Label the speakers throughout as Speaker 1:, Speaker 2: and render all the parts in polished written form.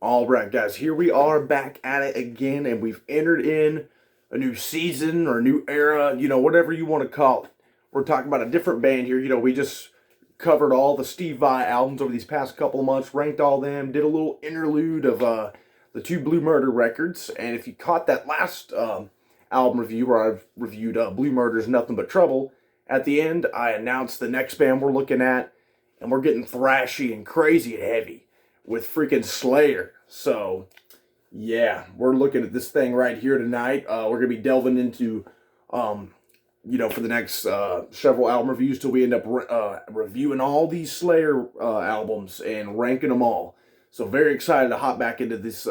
Speaker 1: All right, guys, here we are back at it again, and we've entered in a new season or a new era, whatever you want to call it. We're talking about a different band here. We just covered all the Steve Vai albums over these past couple of months, ranked all them, did a little interlude of the two Blue Murder records. And if you caught that last album review where I've reviewed Blue Murder's Nothing But Trouble, at the end, I announced the next band we're looking at, and we're getting thrashy and crazy and heavy with freaking Slayer. So, yeah, we're looking at this thing right here tonight. We're going to be delving into, for the next several album reviews till we end up reviewing all these Slayer albums and ranking them all. So, very excited to hop back into this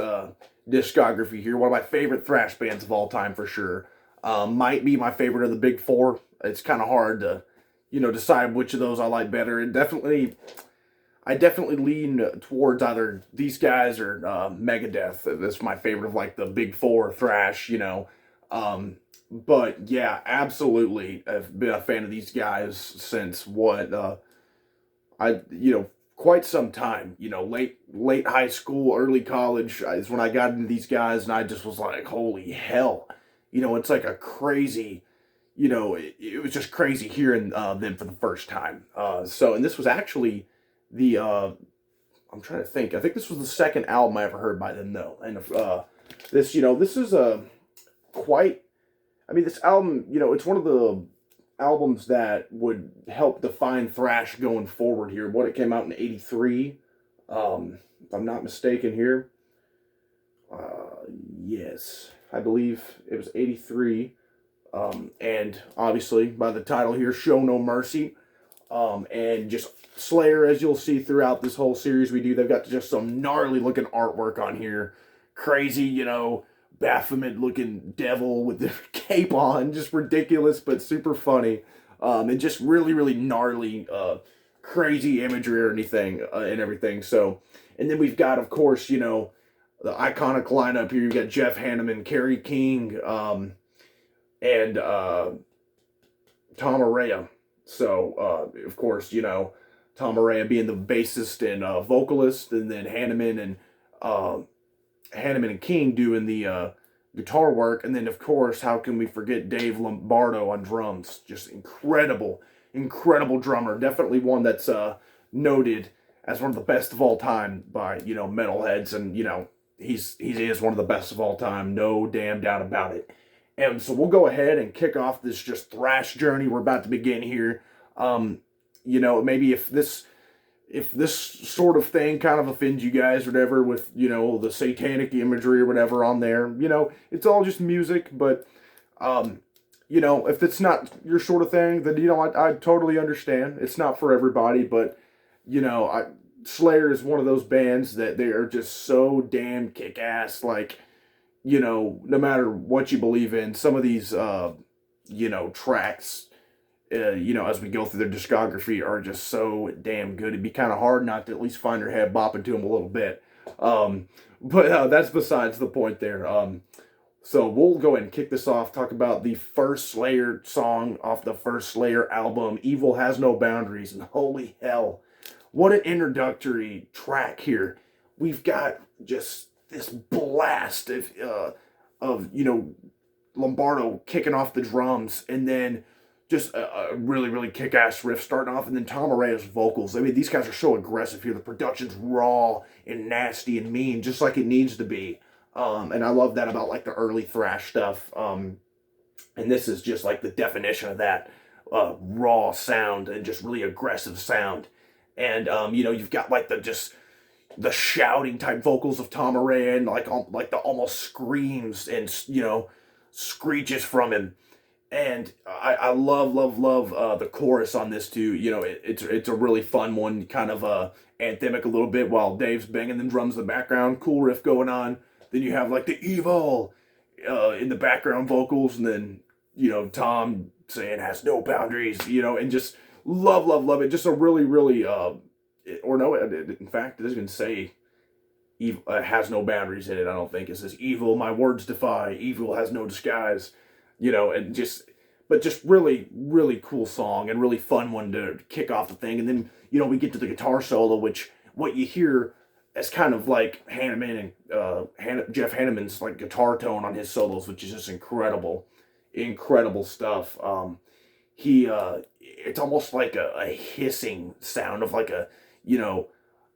Speaker 1: discography here. One of my favorite thrash bands of all time for sure. Might be my favorite of the big four. It's kind of hard to, decide which of those I like better. I definitely lean towards either these guys or Megadeth. That's my favorite of like the big four thrash, But yeah, absolutely, I've been a fan of these guys since quite some time. Late high school, early college is when I got into these guys, and I just was like, holy hell, it's like a crazy. It was just crazy hearing them for the first time. And this was actually I'm trying to think. I think this was the second album I ever heard by them, though. And this is quite. I mean, this album, it's one of the albums that would help define thrash going forward here. What, it came out in '83, if I'm not mistaken here. Yes, I believe it was '83. And obviously, by the title here, Show No Mercy. And just Slayer, as you'll see throughout this whole series we do, they've got just some gnarly looking artwork on here. Crazy, Baphomet looking devil with the cape on. Just ridiculous, but super funny. And just really, really gnarly, crazy imagery or anything, and everything. So, and then we've got, of course, the iconic lineup here. You've got Jeff Hanneman, Kerry King, and Tom Araya. So, of course, Tom Araya being the bassist and vocalist, and then Hanneman and King doing the guitar work, and then of course, how can we forget Dave Lombardo on drums? Just incredible, incredible drummer. Definitely one that's noted as one of the best of all time by metalheads, and he is one of the best of all time, no damn doubt about it. And so we'll go ahead and kick off this just thrash journey we're about to begin here. Maybe if this sort of thing kind of offends you guys or whatever with, the satanic imagery or whatever on there, it's all just music. But, if it's not your sort of thing, then, I totally understand. It's not for everybody, but, Slayer is one of those bands that they are just so damn kick-ass, like, no matter what you believe in, some of these, tracks, as we go through their discography are just so damn good. It'd be kind of hard not to at least find your head bopping to them a little bit. But that's besides the point there. So we'll go ahead and kick this off, talk about the first Slayer song off the first Slayer album, Evil Has No Boundaries, and holy hell, what an introductory track here. We've got just this blast of Lombardo kicking off the drums, and then just a really, really kick-ass riff starting off, and then Tom Araya's vocals. I mean, these guys are so aggressive here. The production's raw and nasty and mean, just like it needs to be. And I love that about like the early thrash stuff. And this is just like the definition of that raw sound and just really aggressive sound. And you've got like the shouting type vocals of Tom Araya, and like the almost screams and screeches from him. And I love the chorus on this too. It's a really fun one, kind of anthemic a little bit while Dave's banging them drums in the background. Cool riff going on. Then you have like the evil in the background vocals, and then Tom saying has no boundaries. And just love it. Just a really really in fact, it doesn't even say evil has no boundaries in it. I don't think it says evil. My words defy evil has no disguise. And just really, really cool song and really fun one to kick off the thing. And then, we get to the guitar solo, which what you hear as kind of like Hanneman and Jeff Hanneman's like guitar tone on his solos, which is just incredible, incredible stuff. It's almost like a hissing sound of like a, you know,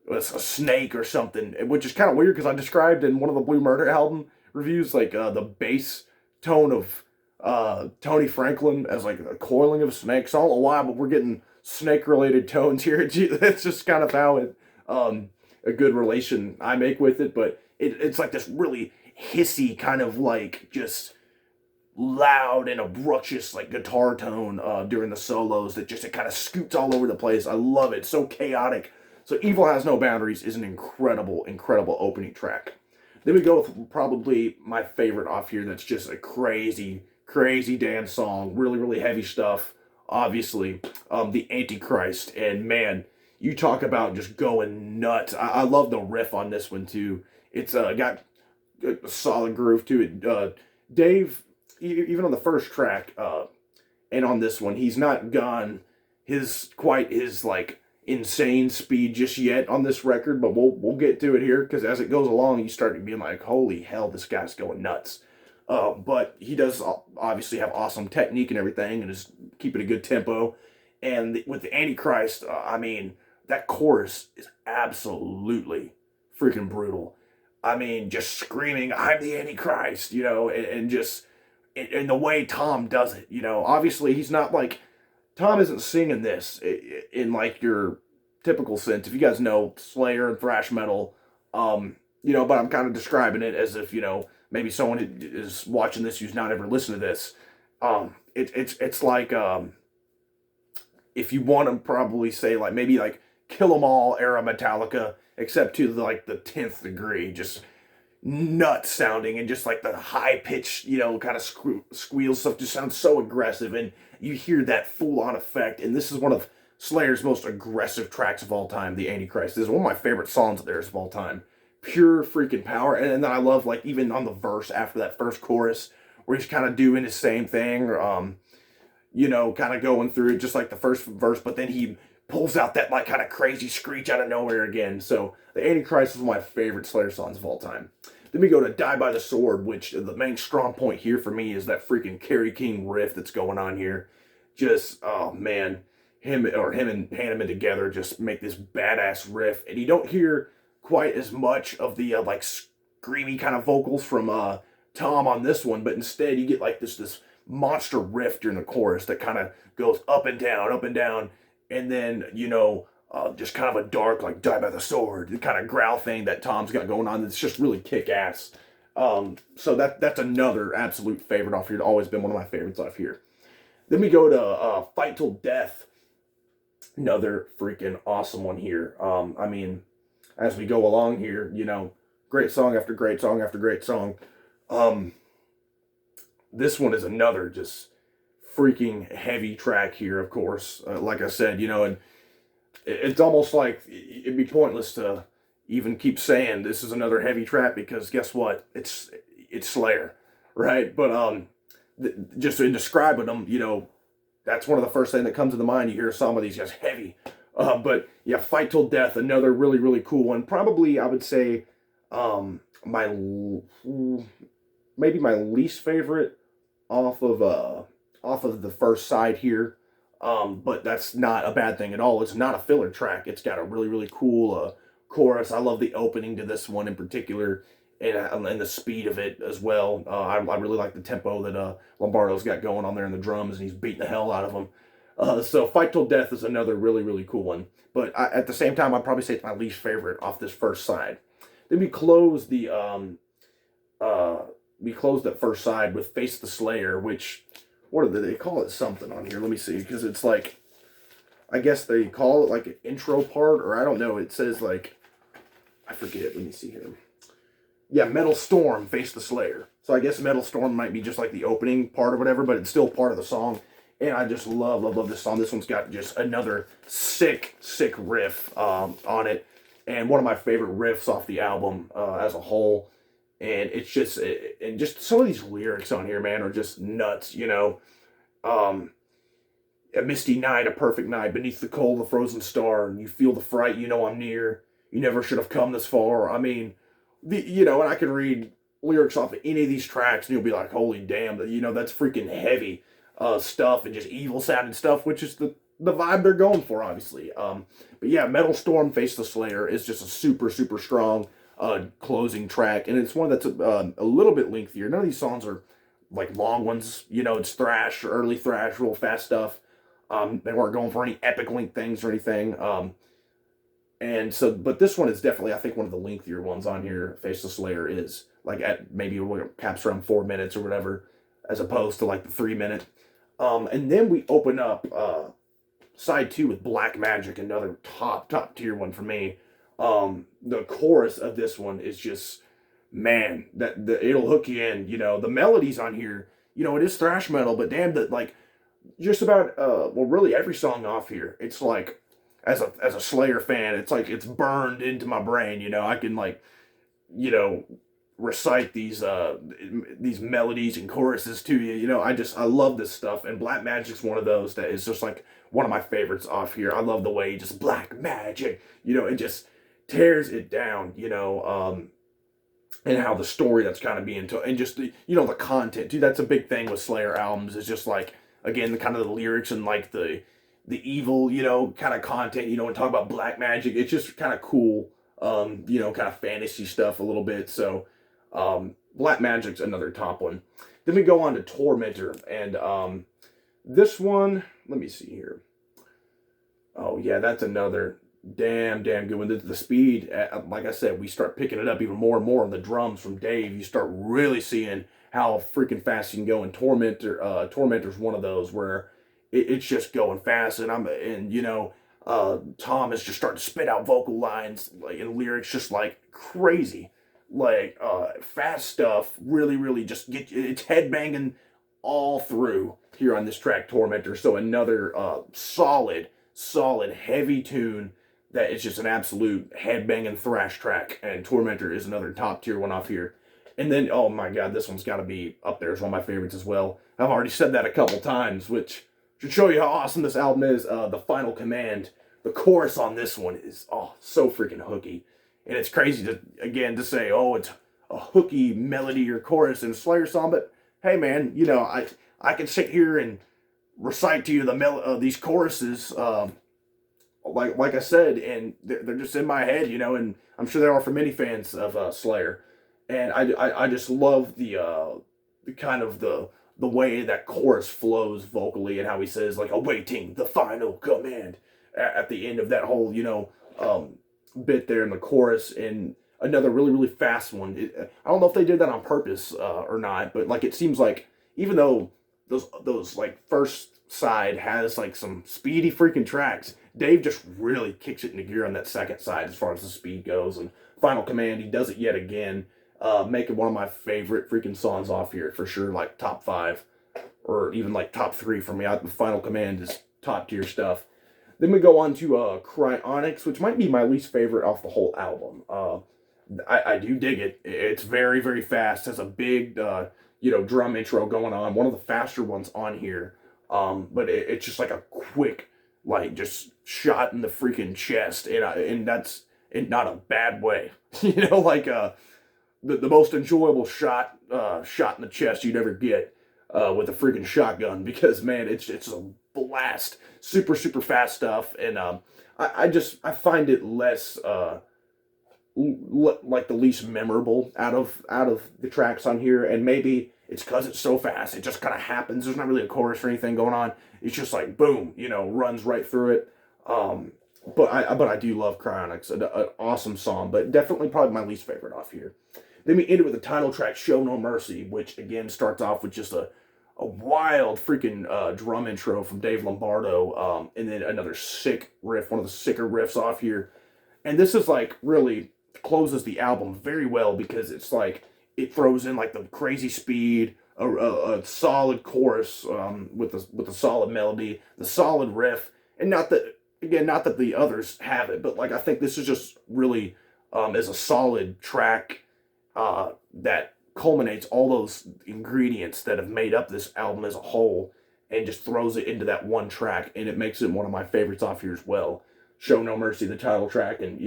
Speaker 1: a snake or something, which is kind of weird because I described in one of the Blue Murder album reviews like the bass tone of Tony Franklin as like a coiling of a snake. So I don't know why, but we're getting snake related tones here. That's just kind of how it a good relation I make with it, but it's like this really hissy kind of like just loud and obnoxious like guitar tone during the solos that just it kind of scoots all over the place. I love it. So chaotic. So Evil Has No Boundaries is an incredible, incredible opening track. Then we go with probably my favorite off here that's just a crazy, crazy dance song. Really, really heavy stuff. Obviously, the Antichrist. And man, you talk about just going nuts. I love the riff on this one too. It's got a solid groove to it. Dave, even on the first track, and on this one, he's not gone quite his like insane speed just yet on this record, but we'll get to it here because as it goes along, you start being like, holy hell, this guy's going nuts. But he does obviously have awesome technique and everything, and is keeping a good tempo. And with the Antichrist, I mean, that chorus is absolutely freaking brutal. I mean, just screaming, "I'm the Antichrist," you know, and just in the way Tom does it, you know. Obviously, he's not like Tom isn't singing this in like your typical sense. If you guys know Slayer and thrash metal, you know, but I'm kind of describing it as if, you know, maybe someone is watching this who's not ever listened to this. It's like if you want to probably say like maybe like Kill 'Em All era Metallica, except to like the 10th degree, just nuts sounding and just like the high pitched, you know, kind of squeal stuff just sounds so aggressive, and you hear that full on effect. And this is one of Slayer's most aggressive tracks of all time, The Antichrist. This is one of my favorite songs of theirs of all time. Pure freaking power. And then I love like even on the verse after that first chorus where he's kind of doing his same thing, you know, kind of going through it just like the first verse, but then he pulls out that like kind of crazy screech out of nowhere again. So The Antichrist is one of my favorite Slayer songs of all time. Then we go to Die by the Sword, which the main strong point here for me is that freaking Kerry King riff that's going on here. Just, oh man, him and Hanneman together just make this badass riff. And you don't hear quite as much of the like screamy kind of vocals from Tom on this one, but instead you get like this monster riff during the chorus that kind of goes up and down, and then, you know, just kind of a dark, like, Die by the Sword, the kind of growl thing that Tom's got going on that's just really kick-ass. So that's another absolute favorite off here. It's always been one of my favorites off here. Then we go to Fight Till Death. Another freaking awesome one here. I mean, as we go along here, you know, great song after great song after great song. This one is another just freaking heavy track here, of course. Like I said, you know, and it's almost like it'd be pointless to even keep saying this is another heavy track because guess what? It's Slayer, right? But just in describing them, you know, that's one of the first things that comes to the mind. You hear some of these guys heavy, but yeah, Fight Till Death, another really really cool one. Probably I would say my maybe my least favorite off of the first side here. But that's not a bad thing at all. It's not a filler track. It's got a really, really cool chorus. I love the opening to this one in particular, and the speed of it as well. I really like the tempo that Lombardo's got going on there in the drums, and he's beating the hell out of them. So Fight Till Death is another really, really cool one. But at the same time, I'd probably say it's my least favorite off this first side. Then we close that first side with Face the Slayer, which, what do they call it something on here? Let me see, because it's like, I guess they call it like an intro part, or I don't know. It says like, I forget. Let me see here. Yeah, Metal Storm, Face the Slayer. So I guess Metal Storm might be just like the opening part or whatever, but it's still part of the song. And I just love this song. This one's got just another sick riff on it. And one of my favorite riffs off the album as a whole. And it's just, and just some of these lyrics on here, man, are just nuts, you know. A misty night, a perfect night, beneath the cold, the frozen star, and you feel the fright, you know I'm near. you never should have come this far. I mean, and I can read lyrics off of any of these tracks, and you'll be like, holy damn, that's freaking heavy stuff and just evil sounding stuff, which is the vibe they're going for, obviously. But yeah, Metal Storm, Face the Slayer is just a super, super strong closing track, and it's one that's a little bit lengthier. None of these songs are like long ones. It's thrash, early thrash, real fast stuff. They weren't going for any epic length things or anything. And so, but this one is definitely, I think, one of the lengthier ones on here. Face the Slayer is like at maybe caps around 4 minutes or whatever, as opposed to like the 3 minute. And then we open up side 2 with Black Magic, another top tier one for me. The chorus of this one is just, man, it'll hook you in. The melodies on here, it is thrash metal, but damn, that like just about really every song off here, it's like, as a Slayer fan, it's like it's burned into my brain. I can like, recite these melodies and choruses to you. I love this stuff, and Black Magic's one of those that is just like one of my favorites off here. I love the way he just Black Magic, it just tears it down, and how the story that's kind of being told, and just the content, dude. That's a big thing with Slayer albums, is just like, again, the kind of the lyrics and like the evil, kind of content, and talk about black magic. It's just kind of cool, kind of fantasy stuff a little bit. So, Black Magic's another top one. Then we go on to Tormentor, and this one, let me see here. Oh yeah, that's another damn good one. The speed, like I said, we start picking it up even more and more on the drums from Dave. You start really seeing how freaking fast you can go. And Tormentor's one of those where it's just going fast, and Tom is just starting to spit out vocal lines like and lyrics just like crazy, like fast stuff. Really just it's headbanging all through here on this track, Tormentor. So another solid heavy tune that is just an absolute headbanging thrash track, and Tormentor is another top tier one off here. And then, oh my god, this one's got to be up there as one of my favorites as well. I've already said that a couple times, which should show you how awesome this album is. The Final Command. The chorus on this one is, so freaking hooky. And it's crazy to say, it's a hooky melody or chorus in a Slayer song, but hey man, I can sit here and recite to you these choruses, like I said, and they're just in my head, and I'm sure there are for many fans of Slayer. And I just love the kind of the way that chorus flows vocally, and how he says like awaiting the final command at the end of that whole bit there in the chorus. And another really fast one. I don't know if they did that on purpose or not, but like it seems like even though those like first side has like some speedy freaking tracks, Dave just really kicks it into gear on that second side as far as the speed goes. And Final Command, he does it yet again. Making one of my favorite freaking songs off here for sure, like top 5 or even like top 3 for me. The Final Command is top tier stuff. Then we go on to Cryonics, which might be my least favorite off the whole album. I do dig it. It's very fast. Has a big drum intro going on. One of the faster ones on here. But it's just like a quick, like just shot in the freaking chest, and that's in not a bad way. The most enjoyable shot in the chest you'd ever get with a freaking shotgun, because man, it's a blast, super fast stuff. And I find it less like the least memorable out of the tracks on here, and maybe it's because it's so fast, it just kind of happens. There's not really a chorus or anything going on. It's just like boom, runs right through it. But I do love Cryonics, an awesome song, but definitely probably my least favorite off here. Then we end it with the title track, Show No Mercy, which again starts off with just a wild freaking drum intro from Dave Lombardo, and then another sick riff, one of the sicker riffs off here. And this is like really closes the album very well, because it's like it throws in like the crazy speed, a solid chorus with a solid melody, the solid riff, and not that the others have it, but like I think this is just really is a solid track that culminates all those ingredients that have made up this album as a whole, and just throws it into that one track, and it makes it one of my favorites off here as well. Show No Mercy, the title track, and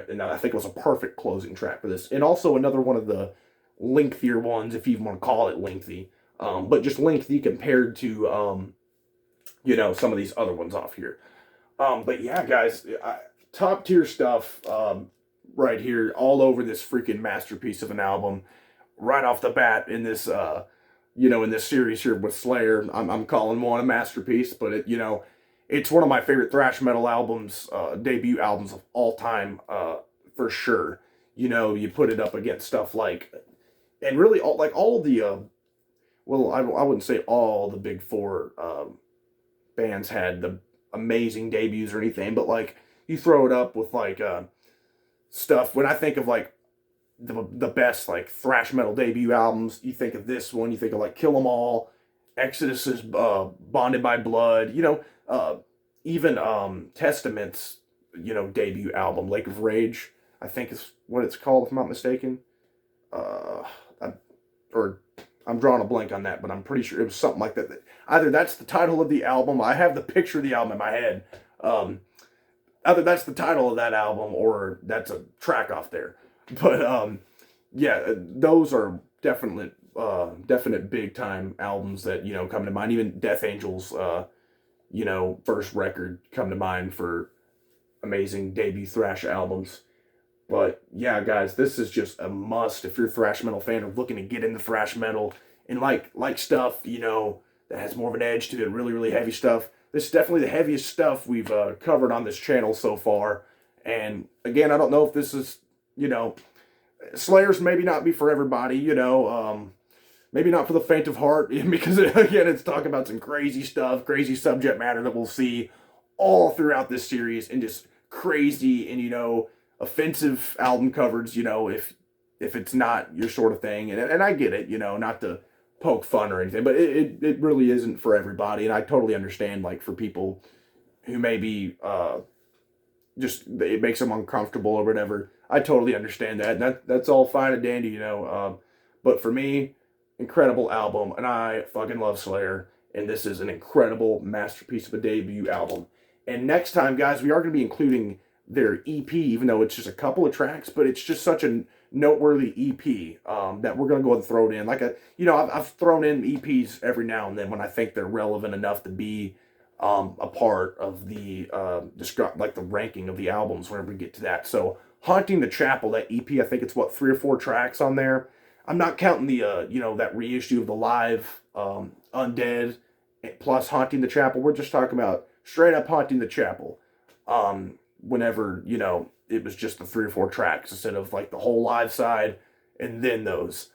Speaker 1: and I think it was a perfect closing track for this. And also another one of the lengthier ones, if you even want to call it lengthy, but just lengthy compared to, some of these other ones off here. But yeah, guys, top tier stuff right here, all over this freaking masterpiece of an album. Right off the bat in this, in this series here with Slayer, I'm calling one a masterpiece, but it's one of my favorite thrash metal albums, debut albums of all time, for sure. You put it up against stuff like, and really all the, well, I wouldn't say all the big four bands had the amazing debuts or anything, but like you throw it up with like stuff. When I think of like the best like thrash metal debut albums, you think of this one. You think of like Kill 'Em All, Exodus's Bonded by Blood. Even Testament's debut album, Lake of Rage, I think is what it's called, if I'm not mistaken. I'm drawing a blank on that, but I'm pretty sure it was something like that. Either that's the title of the album. I have the picture of the album in my head. Either that's the title of that album or that's a track off there. But yeah, those are definite big time albums that come to mind. Even Death Angel's first record come to mind for amazing debut thrash albums. But yeah, guys, this is just a must if you're a thrash metal fan or looking to get into thrash metal and like stuff that has more of an edge to it, really really heavy stuff. This is definitely the heaviest stuff we've covered on this channel so far. And again, I don't know if this is Slayer's maybe not be for everybody, maybe not for the faint of heart, because again, it's talking about some crazy stuff, crazy subject matter that we'll see all throughout this series, and just crazy and offensive album covers, if it's not your sort of thing. And I get it, not to poke fun or anything, but it really isn't for everybody. And I totally understand, like, for people who maybe just it makes them uncomfortable or whatever. I totally understand that. And that's all fine and dandy, but for me, incredible album, and I fucking love Slayer, and this is an incredible masterpiece of a debut album. And next time, guys, we are going to be including their EP, even though it's just a couple of tracks, but it's just such a noteworthy EP that we're going to go ahead and throw it in. Like I've thrown in EPs every now and then when I think they're relevant enough to be a part of the like the ranking of the albums whenever we get to that. So Haunting the Chapel, that EP, I think it's 3 or 4 tracks on there. I'm not counting the that reissue of the live Undead plus Haunting the Chapel. We're just talking about straight up Haunting the Chapel. Whenever it was just the 3 or 4 tracks instead of like the whole live side and then those.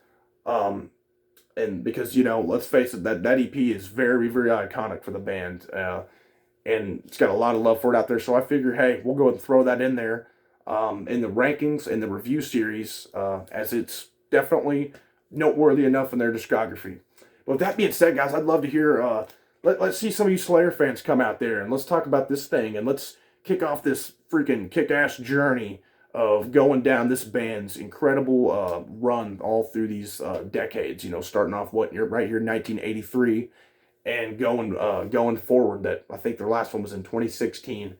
Speaker 1: And because let's face it, that EP is very very iconic for the band, and it's got a lot of love for it out there. So I figure, hey, we'll go ahead and throw that in there in the rankings and the review series, as it's definitely noteworthy enough in their discography. But with that being said, guys, I'd love to hear, let's see some of you Slayer fans come out there and let's talk about this thing, and let's kick off this freaking kick-ass journey of going down this band's incredible run all through these decades, starting off right here in 1983 and going forward. That I think their last one was in 2016.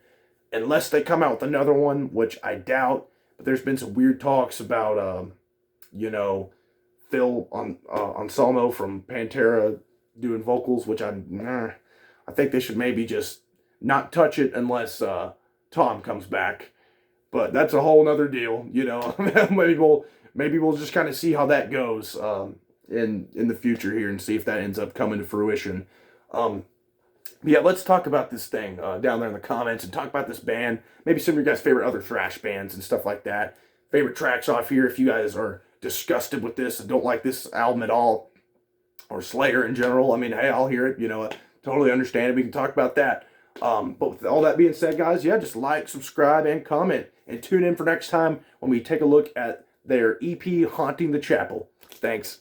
Speaker 1: Unless they come out with another one, which I doubt, but there's been some weird talks about Phil Anselmo from Pantera doing vocals, which I think they should maybe just not touch it unless Tom comes back. But that's a whole nother deal, maybe we'll just kind of see how that goes in the future here and see if that ends up coming to fruition. Yeah, let's talk about this thing down there in the comments and talk about this band. Maybe some of your guys' favorite other thrash bands and stuff like that. Favorite tracks off here if you guys are disgusted with this and don't like this album at all, or Slayer in general. I mean, hey, I'll hear it. I totally understand it. We can talk about that. But with all that being said, guys, yeah, just like, subscribe, and comment. And tune in for next time when we take a look at their EP, Haunting the Chapel. Thanks.